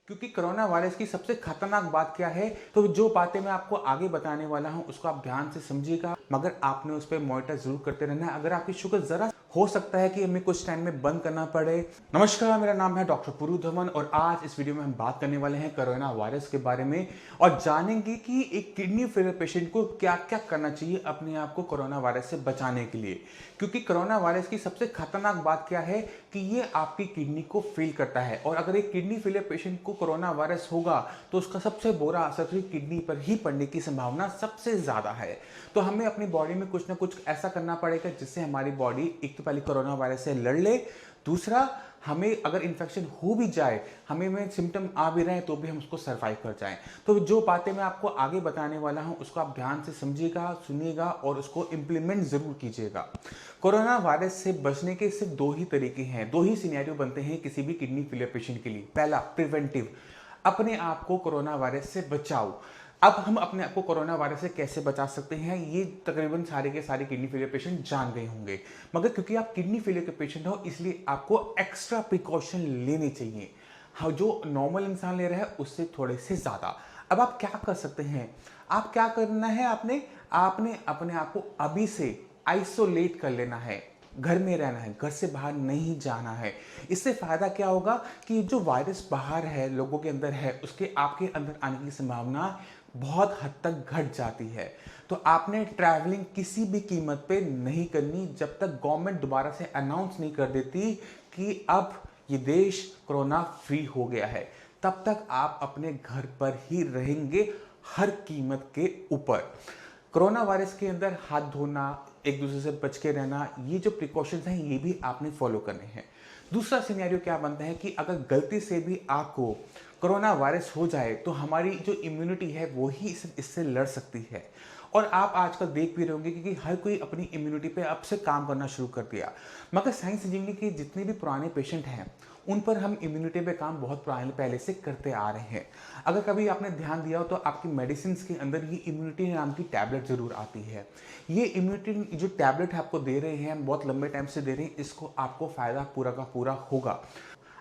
क्योंकि corona virus की सबसे खतरनाक बात क्या है, तो जो बातें मैं आपको आगे बताने वाला हूं उसको आप ध्यान से समझिएगा, मगर आपने उस पर मॉनिटर जरूर करते रहना है। अगर आपकी शुगर जरा हो सकता है कि हमें कुछ टाइम में बंद करना पड़े। नमस्कार, मेरा नाम है डॉक्टर पुरु धवन और आज इस वीडियो में हम बात करने वाले हैं कोरोना वायरस के बारे में और जानेंगे कि एक किडनी फेलियर पेशेंट को क्या क्या करना चाहिए अपने आप को कोरोना वायरस से बचाने के लिए। क्योंकि कोरोना वायरस की सबसे खतरनाक बात क्या है कि ये आपकी किडनी को फेल करता है और अगर एक किडनी फेलियर पेशेंट को कोरोना वायरस होगा तो उसका सबसे बुरा असर किडनी पर ही पड़ने की संभावना सबसे ज्यादा है। तो हमें अपनी बॉडी में कुछ ना कुछ ऐसा करना पड़ेगा जिससे हमारी बॉडी एक तो पहले कोरोना वायरस से लड़ ले, दूसरा हमें अगर इन्फेक्शन हो भी जाए, हमें में सिम्टम आ भी रहे हैं तो भी हम उसको सर्वाइव कर जाएं। तो जो बातें मैं आपको आगे बताने वाला हूं उसको आप ध्यान से समझिएगा, सुनिएगा और उसको इम्प्लीमेंट जरूर कीजिएगा। कोरोना वायरस से बचने के सिर्फ दो ही तरीके हैं, दो ही सिनेरियो बनते हैं किसी भी किडनी फेलियर पेशेंट के लिए। पहला, प्रिवेंटिव, अपने आप को कोरोना वायरस से बचाओ। अब हम अपने आप को कोरोना वायरस से कैसे बचा सकते हैं ये तकरीबन सारे के सारे किडनी फेलियर पेशेंट जान गए होंगे, मगर क्योंकि आप किडनी फेलियर के पेशेंट हो इसलिए आपको एक्स्ट्रा प्रिकॉशन लेने चाहिए। हाँ, जो नॉर्मल इंसान ले रहा है उससे थोड़े से ज्यादा। अब आप क्या कर सकते हैं, आप क्या करना है, आपने आपने अपने आप को अभी से आइसोलेट कर लेना है, घर में रहना है, घर से बाहर नहीं जाना है। इससे फायदा क्या होगा कि जो वायरस बाहर है, लोगों के अंदर है, उसके आपके अंदर आने की संभावना बहुत हद तक घट जाती है। तो आपने ट्रैवलिंग किसी भी कीमत पे नहीं करनी जब तक गवर्नमेंट दोबारा से अनाउंस नहीं कर देती कि अब ये देश कोरोना फ्री हो गया है। तब तक आप अपने घर पर ही रहेंगे हर कीमत के ऊपर। कोरोना वायरस के अंदर हाथ धोना, एक दूसरे से बच के रहना, ये जो प्रिकॉशंस हैं ये भी आपने फॉलो करने हैं। दूसरा सिनेरियो क्या बनता है कि अगर गलती से भी आपको कोरोना वायरस हो जाए तो हमारी जो इम्यूनिटी है वो ही इससे लड़ सकती है। और आप आजकल देख भी रहे होंगे क्योंकि हर कोई अपनी इम्यूनिटी पे अब से काम करना शुरू कर दिया। मगर साइंस इंजीनियरिंग के जितने भी पुराने पेशेंट हैं उन पर हम इम्यूनिटी पे काम बहुत पुराने पहले से करते आ रहे हैं। अगर कभी आपने ध्यान दिया हो तो आपकी मेडिसिन के अंदर ये इम्यूनिटी नाम की टैबलेट जरूर आती है। ये इम्यूनिटी जो टैबलेट आपको दे रहे हैं, बहुत लंबे टाइम से दे रहे हैं, इसको आपको फायदा पूरा का पूरा होगा।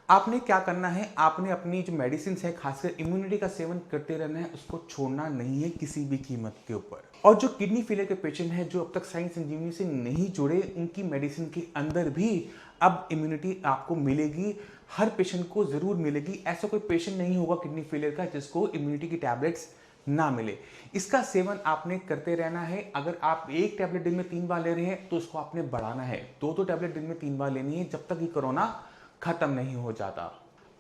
आपने क्या करना है, आपने अपनी जो मेडिसिन है खासकर इम्यूनिटी का सेवन करते रहना है, उसको छोड़ना नहीं है किसी भी कीमत के ऊपर। और जो किडनी फेलियर के पेशेंट हैं जो अब तक साइंस इंजीनियरिंग से नहीं जुड़े, उनकी मेडिसिन के अंदर भी अब इम्यूनिटी आपको मिलेगी, हर पेशेंट को जरूर मिलेगी। ऐसा कोई पेशेंट नहीं होगा किडनी फेलियर का जिसको इम्यूनिटी की टैबलेट्स ना मिले। इसका सेवन आपने करते रहना है। अगर आप एक टैबलेट दिन में 3 बार ले रहे हैं तो उसको आपने बढ़ाना है, 2 टैबलेट दिन में 3 बार लेनी है जब तक ये कोरोना खत्म नहीं हो जाता।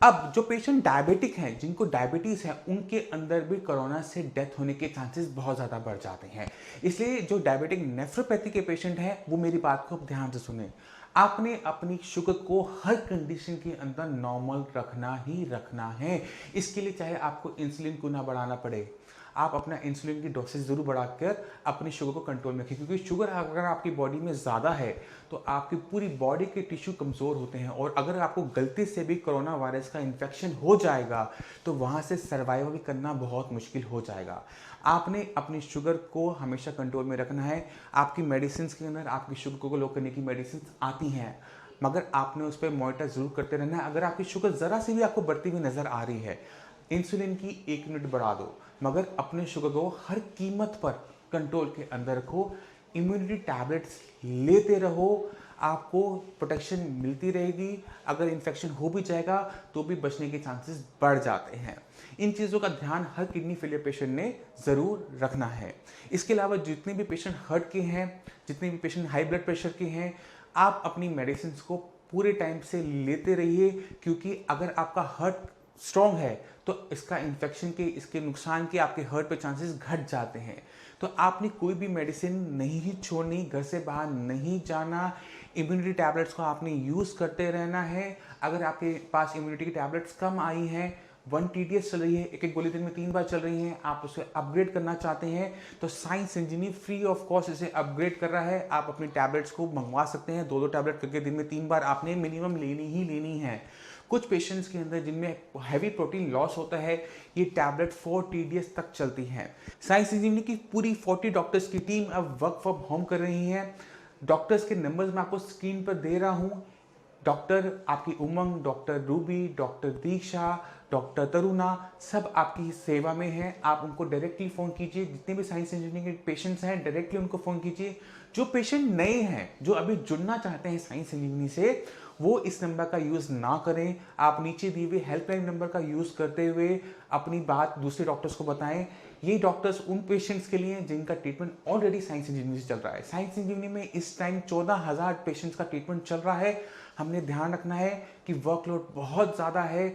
अब जो पेशेंट डायबिटिक हैं, जिनको डायबिटीज है, उनके अंदर भी कोरोना से डेथ होने के चांसेस बहुत ज्यादा बढ़ जाते हैं। इसलिए जो डायबिटिक नेफ्रोपैथी के पेशेंट हैं वो मेरी बात को ध्यान से सुने। आपने अपनी शुगर को हर कंडीशन के अंदर नॉर्मल रखना ही रखना है। इसके लिए चाहे आपको इंसुलिन को ना बढ़ाना पड़े, आप अपना इंसुलिन की डोसेज जरूर बढ़ाकर अपनी शुगर को कंट्रोल में रखें। क्योंकि शुगर अगर आपकी बॉडी में ज़्यादा है तो आपकी पूरी बॉडी के टिश्यू कमज़ोर होते हैं और अगर आपको गलती से भी कोरोना वायरस का इन्फेक्शन हो जाएगा तो वहाँ से सर्वाइवल करना बहुत मुश्किल हो जाएगा। आपने अपनी शुगर को हमेशा कंट्रोल में रखना है। आपकी मेडिसिन के अंदर आपकी शुगर को लो करने की मेडिसिन आती हैं, मगर आपने उस पर मॉनिटर जरूर करते रहना है। अगर आपकी शुगर ज़रा सी भी आपको बढ़ती हुई नज़र आ रही है, इंसुलिन की 1 यूनिट बढ़ा दो, मगर अपने शुगर को हर कीमत पर कंट्रोल के अंदर रखो। इम्यूनिटी टैबलेट्स लेते रहो, आपको प्रोटेक्शन मिलती रहेगी। अगर इन्फेक्शन हो भी जाएगा तो भी बचने के चांसेस बढ़ जाते हैं। इन चीज़ों का ध्यान हर किडनी फेलियर पेशेंट ने ज़रूर रखना है। इसके अलावा जितने भी पेशेंट हार्ट के हैं, जितने भी पेशेंट हाई ब्लड प्रेशर के हैं, आप अपनी मेडिसिन को पूरे टाइम से लेते रहिए। क्योंकि अगर आपका हार्ट स्ट्रॉन्ग है तो इसका इन्फेक्शन के, इसके नुकसान के आपके हार्ट पे चांसेस घट जाते हैं। तो आपने कोई भी मेडिसिन नहीं छोड़नी, घर से बाहर नहीं जाना, इम्यूनिटी टैबलेट्स को आपने यूज़ करते रहना है। अगर आपके पास इम्यूनिटी की टैबलेट्स कम आई हैं, 1 TDS चल रही है, एक एक गोली दिन में 3 बार चल रही हैं, आप उसे अपग्रेड करना चाहते हैं तो science engineering free of cost इसे अपग्रेड कर रहा है। आप अपनी टैबलेट्स को मंगवा सकते हैं, 2 टैबलेट करके दिन में 3 बार आपने मिनिमम लेनी ही लेनी है। कुछ पेशेंट्स के अंदर जिनमें हैवी प्रोटीन लॉस होता है, ये टैबलेट 4 TDS तक चलती हैं। साइंस इंजीनियरिंग की पूरी 40 डॉक्टर्स की टीम अब वर्क फ्रॉम होम कर रही है। डॉक्टर्स के नंबर्स मैं आपको स्क्रीन पर दे रहा हूँ। डॉक्टर आपकी उमंग, डॉक्टर रूबी, डॉक्टर दीक्षा, डॉक्टर तरुणा सब आपकी सेवा में हैं। आप उनको डायरेक्टली फ़ोन कीजिए। जितने भी साइंस इंजीनियरिंग के पेशेंट्स हैं डायरेक्टली उनको फ़ोन कीजिए। जो पेशेंट नए हैं, जो अभी जुड़ना चाहते हैं साइंस इंजीनियरिंग से, वो इस नंबर का यूज़ ना करें। आप नीचे दिए हुए हेल्पलाइन नंबर का यूज़ करते हुए अपनी बात दूसरे डॉक्टर्स को बताएं। ये डॉक्टर्स उन पेशेंट्स के लिए हैं जिनका ट्रीटमेंट ऑलरेडी साइंस इंजीनियरिंग से चल रहा है। साइंस इंजीनियरिंग में इस टाइम 14,000 पेशेंट्स का ट्रीटमेंट चल रहा है। हमने ध्यान रखना है कि वर्कलोड बहुत ज़्यादा है,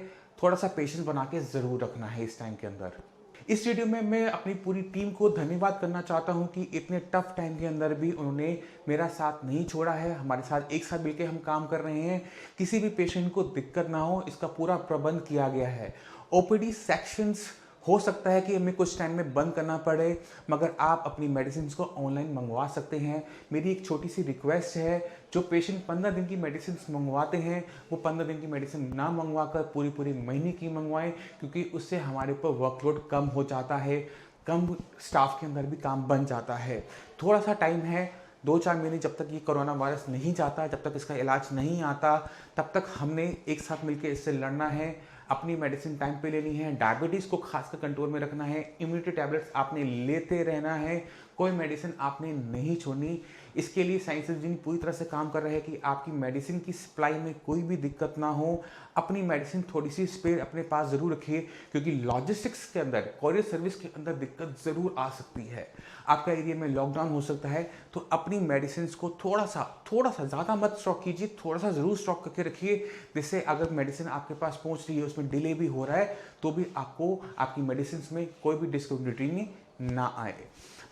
थोड़ा सा पेशेंस बना के ज़रूर रखना है इस टाइम के अंदर। इस वीडियो में मैं अपनी पूरी टीम को धन्यवाद करना चाहता हूं कि इतने टफ टाइम के अंदर भी उन्होंने मेरा साथ नहीं छोड़ा है। हमारे साथ एक साथ मिलकर हम काम कर रहे हैं। किसी भी पेशेंट को दिक्कत ना हो, इसका पूरा प्रबंध किया गया है। ओपीडी सेक्शंस हो सकता है कि हमें कुछ टाइम में बंद करना पड़े, मगर आप अपनी मेडिसिन को ऑनलाइन मंगवा सकते हैं। मेरी एक छोटी सी रिक्वेस्ट है, जो पेशेंट 15 दिन की मेडिसिन मंगवाते हैं वो 15 दिन की मेडिसिन ना मंगवा कर पूरी महीने की मंगवाएं, क्योंकि उससे हमारे ऊपर वर्कलोड कम हो जाता है, कम स्टाफ के अंदर भी काम बन जाता है। थोड़ा सा टाइम है, 2-4 महीने, जब तक ये कोरोना वायरस नहीं जाता, जब तक इसका इलाज नहीं आता, तब तक हमने एक साथ मिलकर इससे लड़ना है। अपनी मेडिसिन टाइम पे लेनी है, डायबिटीज़ को खासकर कंट्रोल में रखना है, इम्यूनिटी टैबलेट्स आपने लेते रहना है, कोई मेडिसिन आपने नहीं छोड़नी। इसके लिए साइंस इंजीनियरिंग पूरी तरह से काम कर रहे हैं कि आपकी मेडिसिन की सप्लाई में कोई भी दिक्कत ना हो। अपनी मेडिसिन थोड़ी सी स्पेयर अपने पास ज़रूर रखिए, क्योंकि लॉजिस्टिक्स के अंदर, कॉरियर सर्विस के अंदर दिक्कत ज़रूर आ सकती है। आपका एरिया में लॉकडाउन हो सकता है, तो अपनी मेडिसिन को थोड़ा सा ज़्यादा मत स्टॉक कीजिए, थोड़ा सा ज़रूर स्टॉक करके रखिए, जिससे अगर मेडिसिन आपके पास पहुंच रही है, उसमें डिले भी हो रहा है, तो भी आपको आपकी मेडिसिन में कोई भी डिस्कंटिन्यूटी ना आए।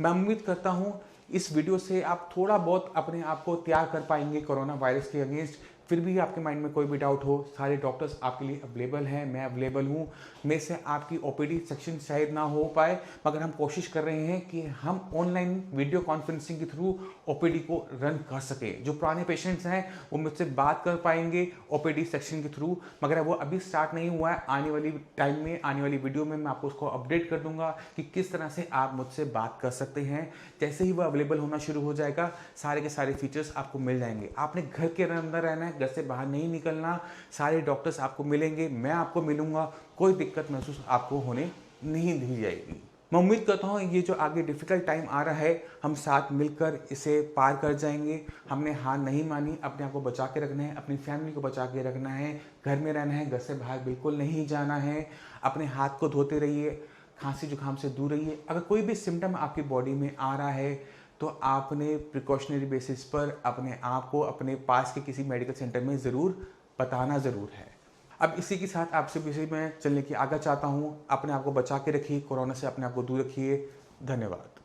मैं उम्मीद करता हूँ इस वीडियो से आप थोड़ा बहुत अपने आप को तैयार कर पाएंगे कोरोना वायरस के अगेंस्ट। फिर भी आपके माइंड में कोई भी डाउट हो, सारे डॉक्टर्स आपके लिए अवेलेबल हैं, मैं अवेलेबल हूँ। में से आपकी ओपीडी सेक्शन शायद ना हो पाए, मगर हम कोशिश कर रहे हैं कि हम ऑनलाइन वीडियो कॉन्फ्रेंसिंग के थ्रू ओपीडी को रन कर सकें। जो पुराने पेशेंट्स हैं वो मुझसे बात कर पाएंगे ओपीडी सेक्शन के थ्रू, मगर वो अभी स्टार्ट नहीं हुआ है। आने वाली टाइम में, आने वाली वीडियो में मैं आपको उसको अपडेट कर दूंगा कि किस तरह से आप मुझसे बात कर सकते हैं। जैसे ही वो अवेलेबल होना शुरू हो जाएगा, सारे के सारे फीचर्स आपको मिल जाएंगे। आपने घर के अंदर रहना है, घर से बाहर नहीं निकलना। सारे डॉक्टर्स आपको मिलेंगे, मैं आपको मिलूंगा, कोई दिक्कत महसूस आपको होने नहीं दी जाएगी। मैं उम्मीद करता हूँ ये जो आगे डिफिकल्ट टाइम आ रहा है, हम साथ मिलकर इसे पार कर जाएंगे। हमने हार नहीं मानी, अपने आप को बचा के रखना है, अपनी फैमिली को बचा के रखना है, घर में रहना है, घर से बाहर बिल्कुल नहीं जाना है। अपने हाथ को धोते रहिए, खांसी जुकाम से दूर रहिए। अगर कोई भी सिम्टम आपकी बॉडी में आ रहा है, तो आपने प्रिकॉशनरी बेसिस पर अपने आप को अपने पास के किसी मेडिकल सेंटर में ज़रूर बताना ज़रूर है। अब इसी के साथ आपसे भी मैं चलने की आज्ञा चाहता हूँ। अपने आप को बचा के रखिए, कोरोना से अपने आप को दूर रखिए। धन्यवाद।